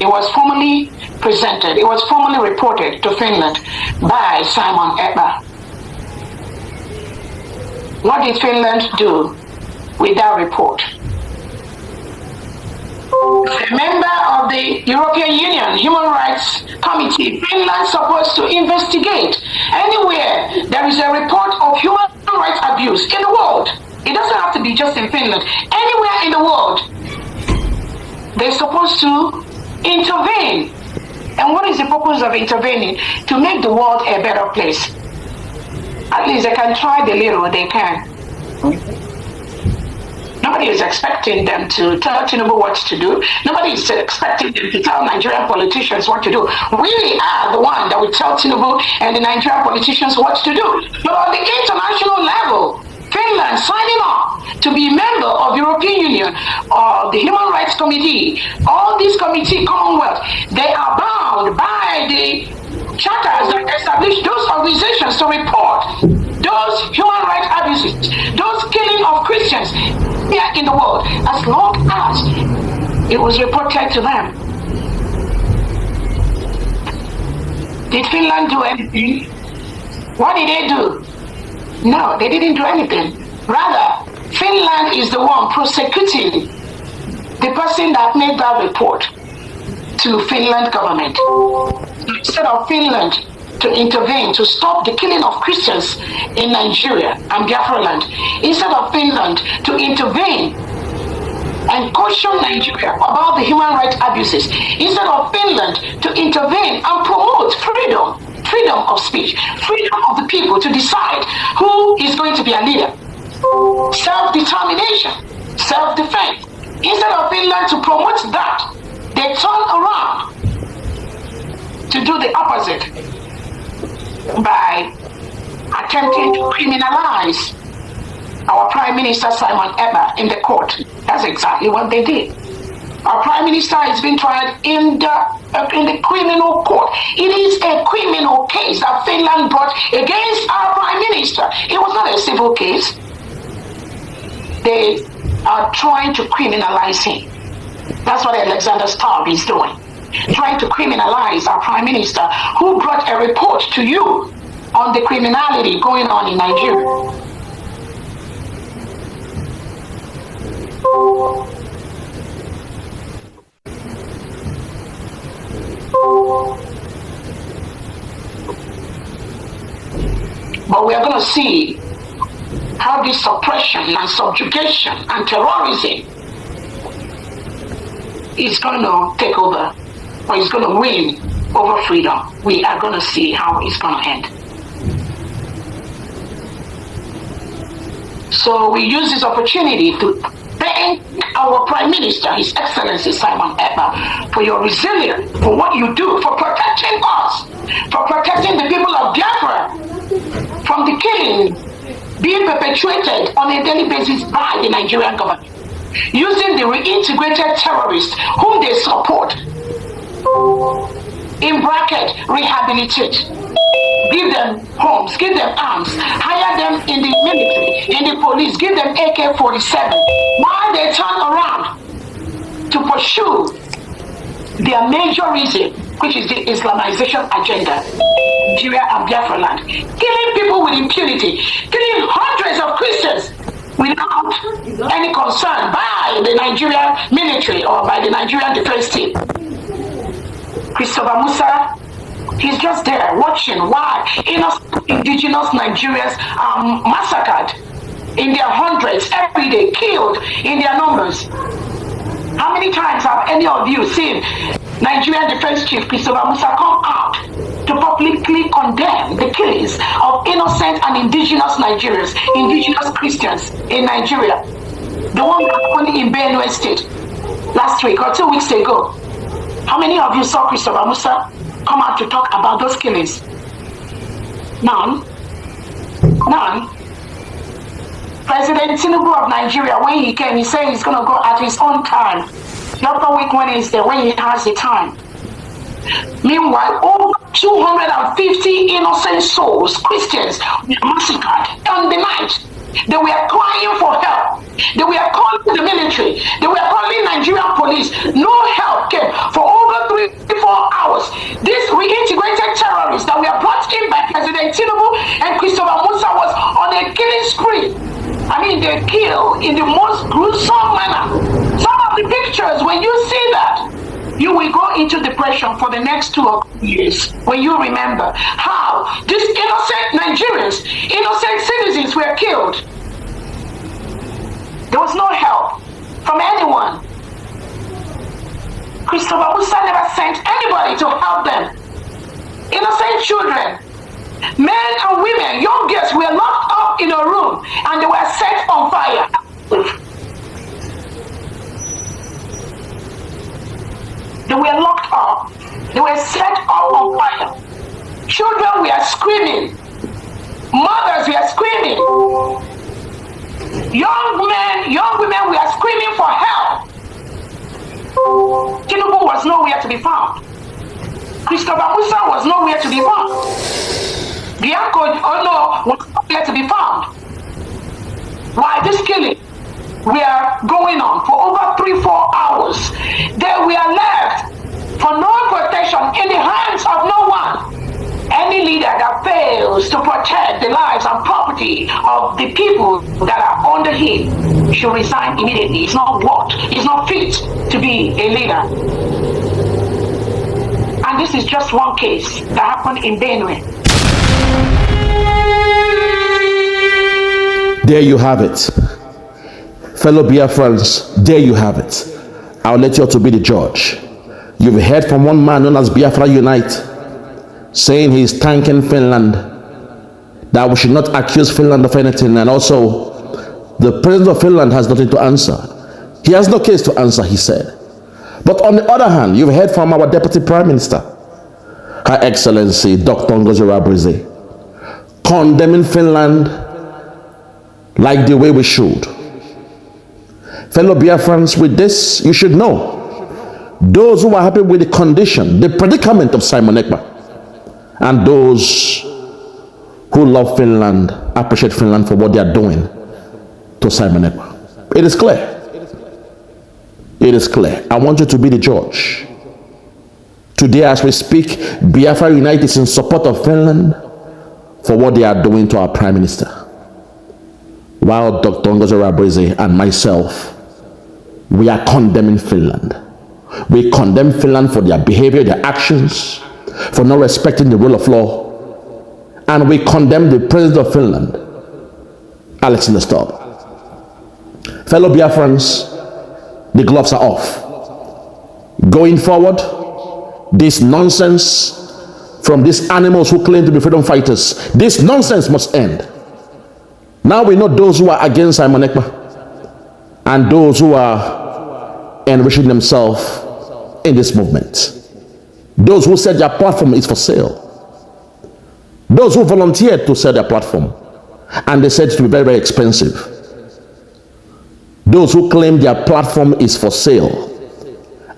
It was formally presented, it was formally reported to Finland by Simon Ekpa. What did Finland do? with that report. A member of the European Union Human Rights Committee, Finland, supposed to investigate anywhere there is a report of human rights abuse in the world. It doesn't have to be just in Finland. Anywhere in the world, they're supposed to intervene. And what is the purpose of intervening? To make the world a better place. At least they can try the little they can. Nobody is expecting them to tell Tinubu what to do. Nobody is expecting them to tell Nigerian politicians what to do. We are the one that will tell Tinubu and the Nigerian politicians what to do. But on the international level, Finland signing up to be a member of the European Union or the Human Rights Committee, all these committee, Commonwealth, they are bound by the charters that establish those organizations to report those human rights abuses, those killing of Christians here in the world, as long as it was reported to them. Did Finland do anything? What did they do? No, they didn't do anything. Rather, Finland is the one prosecuting the person that made that report to Finland government. Instead of Finland to intervene to stop the killing of Christians in Nigeria and Biafra land, instead of Finland to intervene and caution Nigeria about the human rights abuses, instead of Finland to intervene and promote freedom of speech, freedom of the people to decide who is going to be a leader, self-determination, self-defense. Instead of Finland to promote that, they turn around to do the opposite by attempting to criminalize our Prime Minister Simon Ekpa in the court. That's exactly what they did. Our Prime Minister is being tried in the criminal court. It is a criminal case that Finland brought against our Prime Minister. It was not a civil case. They are trying to criminalize him. That's what Alexander Stubb is doing. Trying to criminalize our Prime Minister, who brought a report to you on the criminality going on in Nigeria. But we are going to see how this suppression and subjugation and terrorism is going to take over, or is going to win over freedom. We are going to see how it's going to end. So we use this opportunity to thank our Prime Minister, His Excellency Simon Ekpa, for your resilience, for what you do, for protecting us, for protecting the people of Biafra from the killing being perpetuated on a daily basis by the Nigerian government, using the reintegrated terrorists whom they support, in bracket, rehabilitate, give them homes, give them arms, hire them in the military, in the police, give them AK-47, while they turn around to pursue their major reason, which is the Islamization agenda, Nigeria and Biafra land, killing people with impunity, killing hundreds of Christians without any concern by the Nigerian military or by the Nigerian defense team. Christopher Musa, he's just there watching why innocent indigenous Nigerians are massacred in their hundreds every day, killed in their numbers. How many times have any of you seen Nigerian Defense Chief Christopher Musa come out to publicly condemn the killings of innocent and indigenous Nigerians, indigenous Christians in Nigeria? The one that happened in Benue State last week or 2 weeks ago. How many of you saw Christopher Musa come out to talk about those killings? None. None. President Tinubu of Nigeria, when he came, he said he's going to go at his own time. Not the week Wednesday, when he has the time. Meanwhile, over 250 innocent souls, Christians, were massacred on the night. They were crying for help. They were calling the military. They were calling Nigerian police. No help came for over 3-4 hours. These reintegrated terrorists that were brought in by President Tinubu and Christopher Musa was on a killing spree. I mean, they kill in the most gruesome manner. Some of the pictures, when you see that, you will go into depression for the next 2 or 3 years when you remember how these innocent Nigerians, innocent citizens were killed. There was no help from anyone. Christopher Musa never sent anybody to help them. Innocent children, men and women, young girls were locked up in a room and they were set on fire. They were locked up. They were set up on fire. Children were screaming. Mothers were screaming. Young men, young women were screaming for help. Tinubu was nowhere to be found. Christopher Musa was nowhere to be found. Bianco Ono was nowhere to be found. Why this killing? We are going on for over 3-4 hours. They were left for no protection in the hands of no one. Any leader that fails to protect the lives and property of the people that are under him should resign immediately. It's not fit to be a leader. And this is just one case that happened in Benue. There you have it. Fellow Biafrans, there you have it. I'll let you all to be the judge. You've heard from one man known as Biafra Unite saying he's thanking Finland, that we should not accuse Finland of anything, and also the president of Finland has nothing to answer. He has no case to answer, he said. But on the other hand, you've heard from our Deputy Prime Minister, Her Excellency Dr. ORABUEZE, condemning Finland like the way we should. Fellow Biafrans, with this, you should know, those who are happy with the condition, the predicament of Simon Ekpa, and those who love Finland, appreciate Finland for what they are doing to Simon Ekpa. It is clear. It is clear. I want you to be the judge. Today, as we speak, Biafra Unite is in support of Finland for what they are doing to our Prime Minister. While Dr. ORABUEZE and myself, we are condemning Finland. We condemn Finland for their behavior, their actions, for not respecting the rule of law. And we condemn the President of Finland, Alexander Stubb. Fellow Biafrans, the gloves are off. Going forward, this nonsense from these animals who claim to be freedom fighters, this nonsense must end. Now we know those who are against Simon Ekpa and those who are enriching themselves in this movement. Those who said their platform is for sale. Those who volunteered to sell their platform and they said it to be very, very expensive. Those who claim their platform is for sale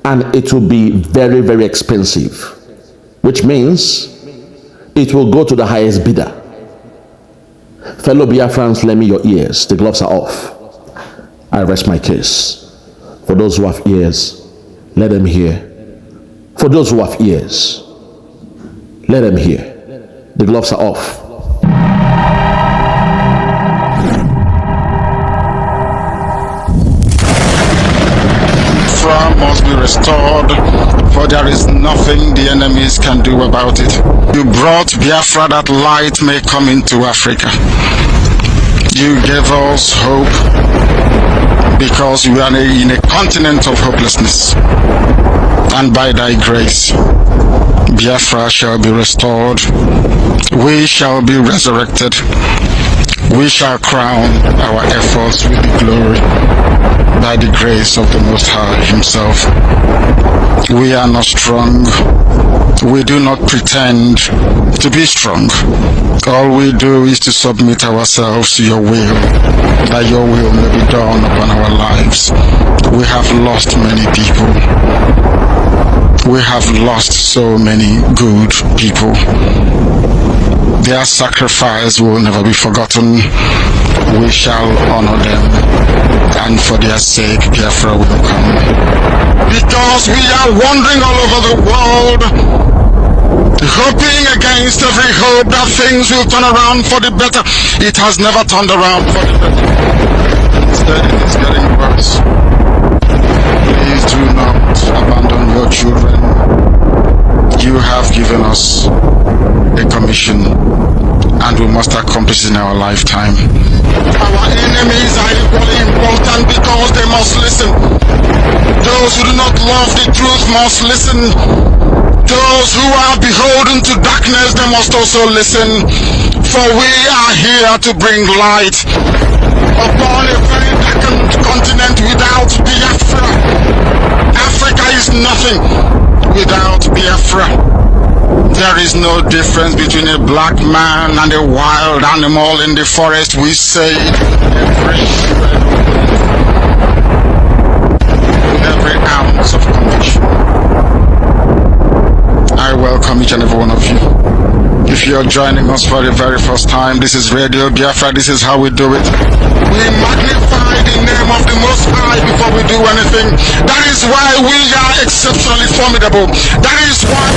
and it will be very, very expensive, which means it will go to the highest bidder. Fellow Biafrans, lend me your ears. The gloves are off. I rest my case. For those who have ears, let them hear. For those who have ears, let them hear. The gloves are off. Biafra must be restored, for there is nothing the enemies can do about it. You brought Biafra that light may come into Africa. You gave us hope because we are in a continent of hopelessness. And by thy grace, Biafra shall be restored. We shall be resurrected. We shall crown our efforts with the glory by the grace of the Most High Himself. We are not strong. We do not pretend to be strong. All we do is to submit ourselves to your will, that your will may be done upon our lives. We have lost many people. We have lost so many good people. Their sacrifice will never be forgotten. We shall honor them, and for their sake, Biafra will come. Because we are wandering all over the world, hoping against every hope that things will turn around for the better. It has never turned around for the better. Instead, it is getting worse. Please do not abandon your children. You have given us a commission, and we must accomplish it in our lifetime. Our enemies are equally important because they must listen. Those who do not love the truth must listen. Those who are beholden to darkness, they must also listen. For we are here to bring light upon a very darkened continent without Biafra. Africa is nothing without Biafra. There is no difference between a black man and a wild animal in the forest. We say every shred, with every ounce of conviction. I welcome each and every one of you. If you're joining us for the very first time, this is Radio Biafra. This is how we do it. We magnify the name of the Most High before we do anything. That is why we are exceptionally formidable. That is why...